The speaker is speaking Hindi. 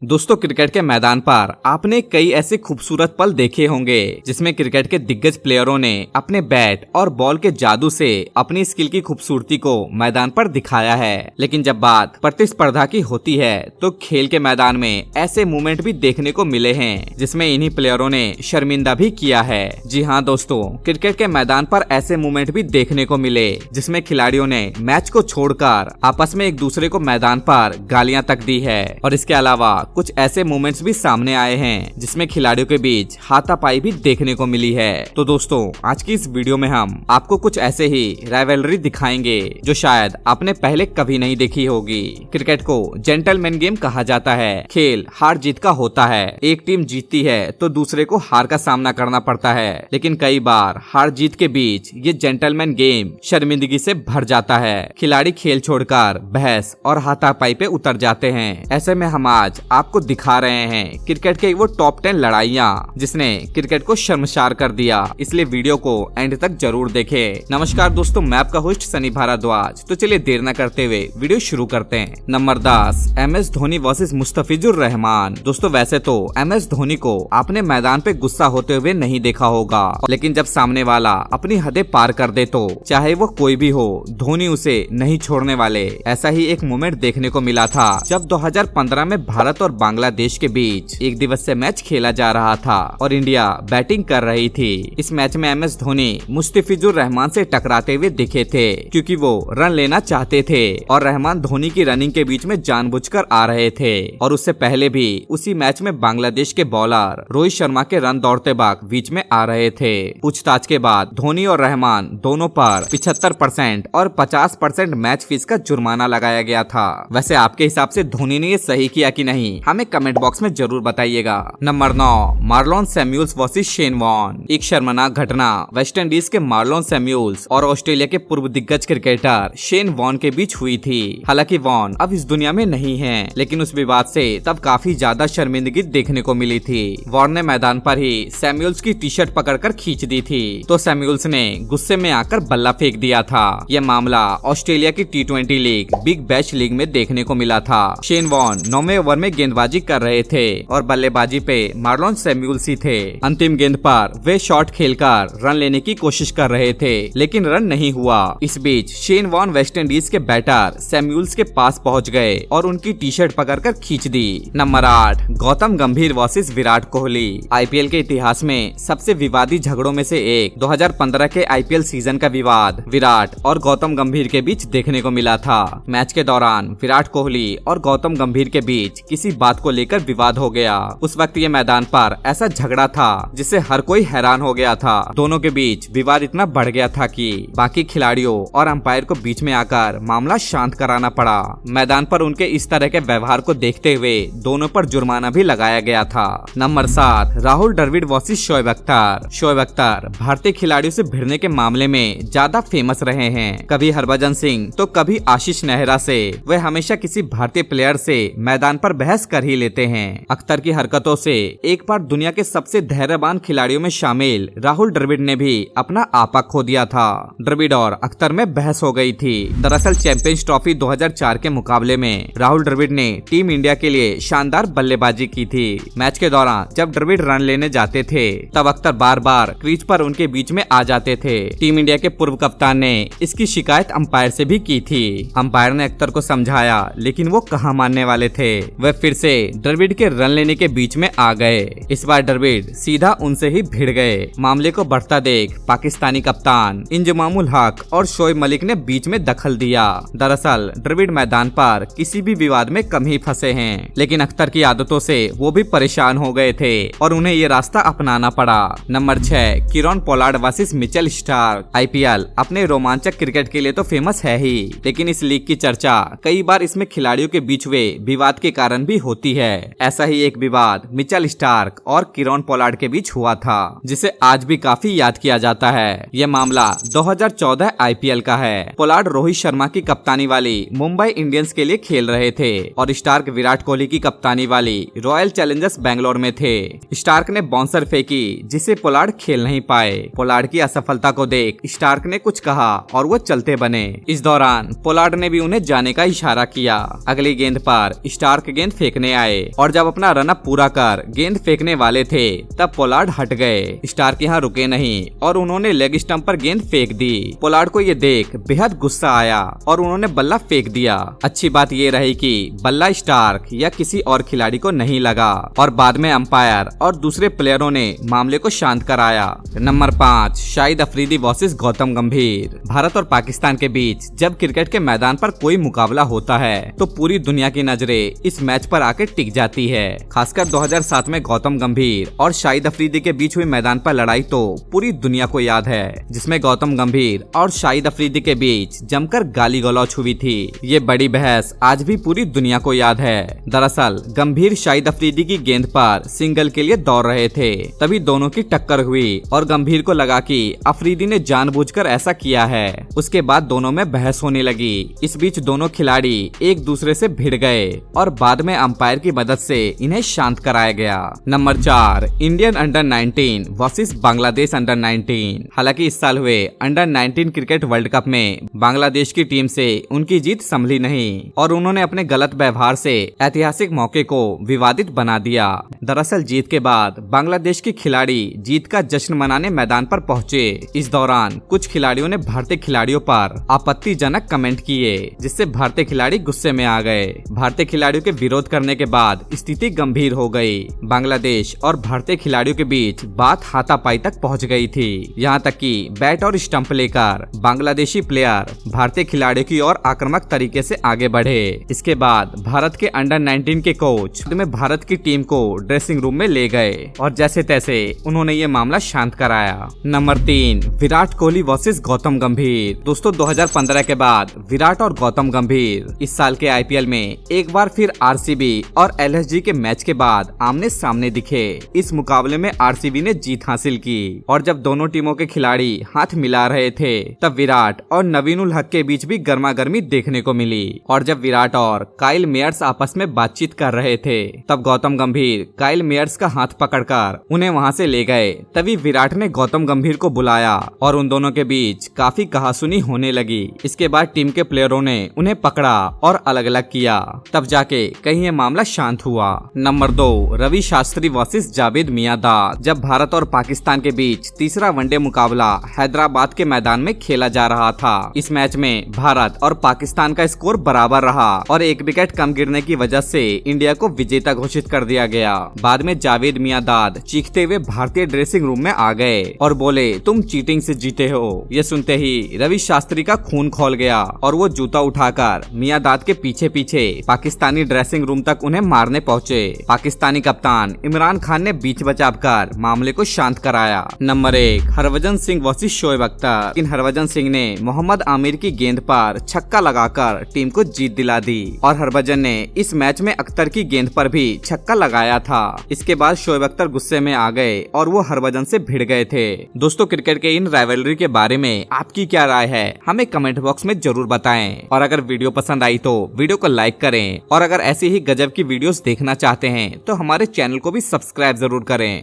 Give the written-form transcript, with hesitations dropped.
दोस्तों, क्रिकेट के मैदान पर आपने कई ऐसे खूबसूरत पल देखे होंगे जिसमें क्रिकेट के दिग्गज प्लेयरों ने अपने बैट और बॉल के जादू से अपनी स्किल की खूबसूरती को मैदान पर दिखाया है। लेकिन जब बात प्रतिस्पर्धा की होती है तो खेल के मैदान में ऐसे मूवमेंट भी देखने को मिले हैं जिसमें इन्हीं प्लेयरों ने शर्मिंदा भी किया है। जी हाँ दोस्तों, क्रिकेट के मैदान पर ऐसे मूवमेंट भी देखने को मिले जिसमें खिलाड़ियों ने मैच को छोड़कर आपस में एक दूसरे को मैदान पर गालियां तक दी है। और इसके अलावा कुछ ऐसे मोमेंट्स भी सामने आए हैं जिसमें खिलाड़ियों के बीच हाथापाई भी देखने को मिली है। तो दोस्तों, आज की इस वीडियो में हम आपको कुछ ऐसे ही राइवलरी दिखाएंगे जो शायद आपने पहले कभी नहीं देखी होगी। क्रिकेट को जेंटलमैन गेम कहा जाता है। खेल हार जीत का होता है। एक टीम जीतती है तो दूसरे को हार का सामना करना पड़ता है, लेकिन कई बार हार जीत के बीच ये जेंटलमैन गेम शर्मिंदगी से भर जाता है। खिलाड़ी खेल छोड़कर बहस और हाथापाई पे उतर जाते हैं। ऐसे में हम आज आपको दिखा रहे हैं क्रिकेट के वो टॉप 10 लड़ाइयाँ जिसने क्रिकेट को शर्मसार कर दिया। इसलिए वीडियो को एंड तक जरूर देखें। नमस्कार दोस्तों, मैं आपका होस्ट सनी भारद्वाज। तो चलिए देर न करते हुए वीडियो शुरू करते हैं। Number 10, MS Dhoni versus Mustafizur Rahman. दोस्तों, वैसे तो MS धोनी को आपने मैदान पे गुस्सा होते हुए नहीं देखा होगा, लेकिन जब सामने वाला अपनी हदें पार कर दे तो चाहे वो कोई भी हो, धोनी उसे नहीं छोड़ने वाले। ऐसा ही एक मोमेंट देखने को मिला था जब 2015 में भारत और बांग्लादेश के बीच एक दिवसीय मैच खेला जा रहा था और इंडिया बैटिंग कर रही थी। इस मैच में MS धोनी मुस्तफिजुर रहमान से टकराते हुए दिखे थे क्योंकि वो रन लेना चाहते थे और रहमान धोनी की रनिंग के बीच में जानबूझकर आ रहे थे। और उससे पहले भी उसी मैच में बांग्लादेश के बॉलर रोहित शर्मा के रन दौड़ते भाग बीच में आ रहे थे। पूछताछ के बाद धोनी और रहमान दोनों पर 75% और 50% मैच फीस का जुर्माना लगाया गया था। वैसे आपके हिसाब से धोनी ने ये सही किया कि नहीं, हमें कमेंट बॉक्स में जरूर बताइएगा। Number 9, Marlon Samuels versus Shane Warne. एक शर्मनाक घटना वेस्ट इंडीज के मार्लोन सैमुअल्स और ऑस्ट्रेलिया के पूर्व दिग्गज क्रिकेटर शेन वॉन के बीच हुई थी। हालांकि वॉन अब इस दुनिया में नहीं है, लेकिन उस विवाद से तब काफी ज्यादा शर्मिंदगी देखने को मिली थी। वॉन ने मैदान पर ही सैमुअल्स की टी शर्ट पकड़कर खींच दी थी तो सैमुअल्स ने गुस्से में आकर बल्ला फेंक दिया था। यह मामला ऑस्ट्रेलिया की T20 league big bash league में देखने को मिला था। शेन वॉन 9वें ओवर में गेंदबाजी कर रहे थे और बल्लेबाजी पे मार्लोन सैमुअल्स ही थे। अंतिम गेंद पर वे शॉट खेलकर रन लेने की कोशिश कर रहे थे, लेकिन रन नहीं हुआ। इस बीच शेन वॉन वेस्ट इंडीज के बैटर सैमुअल्स के पास पहुंच गए और उनकी टी शर्ट पकड़कर खींच दी। नंबर 8, गौतम गंभीर वर्सेस विराट कोहली। IPL के इतिहास में सबसे विवादी झगड़ों में से एक 2015 के IPL सीजन का विवाद विराट और गौतम गंभीर के बीच देखने को मिला था। मैच के दौरान विराट कोहली और गौतम गंभीर के बीच किसी बात को लेकर विवाद हो गया। उस वक्त ये मैदान पर ऐसा झगड़ा था जिससे हर कोई हैरान हो गया था। दोनों के बीच विवाद इतना बढ़ गया था कि बाकी खिलाड़ियों और अंपायर को बीच में आकर मामला शांत कराना पड़ा। मैदान पर उनके इस तरह के व्यवहार को देखते हुए दोनों पर जुर्माना भी लगाया गया था। Number 7, Rahul Dravid versus Shoaib Akhtar. शोएब अख्तर भारतीय खिलाड़ियों से भिड़ने के मामले में ज्यादा फेमस रहे हैं। कभी हरभजन सिंह तो कभी आशीष नेहरा से। वे हमेशा किसी भारतीय प्लेयर से मैदान पर बहस कर ही लेते हैं। अख्तर की हरकतों से एक बार दुनिया के सबसे धैर्यवान खिलाड़ियों में शामिल राहुल द्रविड़ ने भी अपना आपा खो दिया था। द्रविड़ और अख्तर में बहस हो गई थी। दरअसल चैंपियंस ट्रॉफी 2004 के मुकाबले में राहुल द्रविड़ ने टीम इंडिया के लिए शानदार बल्लेबाजी की थी। मैच के दौरान जब द्रविड़ रन लेने जाते थे तब अख्तर बार बार क्रीज पर उनके बीच में आ जाते थे। टीम इंडिया के पूर्व कप्तान ने इसकी शिकायत अंपायर से भी की थी। अंपायर ने अख्तर को समझाया, लेकिन वो कहाँ मानने वाले थे। वे फिर से द्रविड़ के रन लेने के बीच में आ गए। इस बार द्रविड़ सीधा उनसे ही भिड़ गए। मामले को बढ़ता देख पाकिस्तानी कप्तान इंजमामुल हक और शोएब मलिक ने बीच में दखल दिया। दरअसल द्रविड़ मैदान पर किसी भी विवाद में कम ही फंसे हैं, लेकिन अख्तर की आदतों से वो भी परेशान हो गए थे और उन्हें ये रास्ता अपनाना पड़ा। Number 6, Kieron Pollard versus Mitchell Starc. IPL अपने रोमांचक क्रिकेट के लिए तो फेमस है ही, लेकिन इस लीग की चर्चा कई बार इसमें खिलाड़ियों के बीच हुए विवाद के कारण भी होती है। ऐसा ही एक विवाद मिचेल स्टार्क और कीरॉन पोलार्ड के बीच हुआ था, जिसे आज भी काफी याद किया जाता है। यह मामला 2014 IPL का है। पोलार्ड रोहित शर्मा की कप्तानी वाली मुंबई इंडियंस के लिए खेल रहे थे और स्टार्क विराट कोहली की कप्तानी वाली रॉयल चैलेंजर्स बैंगलोर में थे। स्टार्क ने बाउंसर फेंकी जिसे पोलार्ड खेल नहीं पाए। पोलार्ड की असफलता को देख स्टार्क ने कुछ कहा और वो चलते बने। इस दौरान पोलार्ड ने भी उन्हें जाने का इशारा किया। अगली गेंद पर स्टार्क गेंद फेंकने आए और जब अपना रन अप पूरा कर गेंद फेंकने वाले थे तब पोलार्ड हट गए। स्टार्क यहाँ रुके नहीं और उन्होंने लेग स्टंप पर गेंद फेंक दी। पोलार्ड को ये देख बेहद गुस्सा आया और उन्होंने बल्ला फेंक दिया। अच्छी बात ये रही कि बल्ला स्टार्क या किसी और खिलाड़ी को नहीं लगा और बाद में अंपायर और दूसरे प्लेयरों ने मामले को शांत कराया। नंबर 5 शाहिद अफरीदी वर्सेस गौतम गंभीर। भारत और पाकिस्तान के बीच जब क्रिकेट के मैदान पर कोई मुकाबला होता है तो पूरी दुनिया की नजरें इस मैच पर आकर टिक जाती है। खासकर 2007 में गौतम गंभीर और शाहिद अफरीदी के बीच हुई मैदान पर लड़ाई तो पूरी दुनिया को याद है, जिसमें गौतम गंभीर और शाहिद अफरीदी के बीच जमकर गाली गलौच हुई थी। ये बड़ी बहस आज भी पूरी दुनिया को याद है। दरअसल गंभीर शाहिद अफरीदी की गेंद पर सिंगल के लिए दौड़ रहे थे, तभी दोनों की टक्कर हुई और गंभीर को लगा कि अफरीदी ने जानबूझकर ऐसा किया है। उसके बाद दोनों में बहस होने लगी। इस बीच दोनों खिलाड़ी एक दूसरे से भिड़ गए और बाद में अंपायर की मदद से इन्हें शांत कराया गया। Number 4 Indian under 19 versus Bangladesh under 19। हालांकि इस साल हुए अंडर 19 क्रिकेट वर्ल्ड कप में बांग्लादेश की टीम से उनकी जीत संभली नहीं और उन्होंने अपने गलत व्यवहार से ऐतिहासिक मौके को विवादित बना दिया। दरअसल जीत के बाद बांग्लादेश के खिलाड़ी जीत का जश्न मनाने मैदान पर पहुंचे। इस दौरान कुछ खिलाड़ियों ने भारतीय खिलाड़ियों पर आपत्तिजनक कमेंट किए, जिससे भारतीय खिलाड़ी गुस्से में आ गए। भारतीय खिलाड़ियों के विरोध करने के बाद स्थिति गंभीर हो गई। बांग्लादेश और भारतीय खिलाड़ियों के बीच बात हाथापाई तक पहुंच गई थी। यहाँ तक कि बैट और स्टंप लेकर बांग्लादेशी प्लेयर भारतीय खिलाड़ियों की ओर आक्रामक तरीके से आगे बढ़े। इसके बाद भारत के अंडर 19 के कोच में भारत की टीम को ड्रेसिंग रूम में ले गए और जैसे तैसे उन्होंने ये मामला शांत कराया। नंबर 3 विराट कोहली वर्सेस गौतम गंभीर। दोस्तों 2015 के बाद विराट और गौतम गंभीर इस साल के आईपीएल में एक बार फिर आरसीबी और एलएसजी के मैच के बाद आमने सामने दिखे। इस मुकाबले में आरसीबी ने जीत हासिल की और जब दोनों टीमों के खिलाड़ी हाथ मिला रहे थे तब विराट और नवीन उल हक के बीच भी गर्मा गर्मी देखने को मिली और जब विराट और काइल मेयर्स आपस में बातचीत कर रहे थे तब गौतम गंभीर काइल मेयर्स का हाथ पकड़कर उन्हें वहां से ले गए। तभी विराट ने गौतम गंभीर को बुलाया और उन दोनों के बीच काफी कहासुनी होने लगी। इसके बाद टीम के प्लेयरों ने उन्हें पकड़ा और अलग अलग किया, तब जाके कहीं ये मामला शांत हुआ। Number 2 Ravi Shastri versus Javed Miandad. जब भारत और पाकिस्तान के बीच तीसरा वनडे मुकाबला हैदराबाद के मैदान में खेला जा रहा था। इस मैच में भारत और पाकिस्तान का स्कोर बराबर रहा और एक विकेट कम गिरने की वजह से इंडिया को विजेता घोषित कर दिया गया। बाद में जावेद मियांदाद चीखते हुए भारतीय ड्रेसिंग रूम में आ गए और बोले, तुम चीटिंग से जीते हो। ये सुनते ही रवि शास्त्री का खून खौल गया और वो जूता उठाकर मियांदाद के पीछे पीछे पाकिस्तानी ड्रेसिंग रूम तक उन्हें मारने पहुंचे। पाकिस्तानी कप्तान इमरान खान ने बीच बचाकर मामले को शांत कराया। Number 1 Harbhajan Singh versus Shoaib Akhtar. इन हरभजन सिंह ने मोहम्मद आमिर की गेंद पर छक्का लगाकर टीम को जीत दिला दी और हरभजन ने इस मैच में अख्तर की गेंद पर भी छक्का लगाया था। इसके बाद शोएब अख्तर गुस्से में आ गए और वो हरभजन से भिड़ गए थे। दोस्तों क्रिकेट के इन राइवलरी के बारे में आपकी क्या राय है, हमें कमेंट बॉक्स में जरूर बताएं और अगर वीडियो पसंद आई तो वीडियो को लाइक करें और अगर ऐसी ही गजब की वीडियोस देखना चाहते हैं तो हमारे चैनल को भी सब्सक्राइब जरूर करें।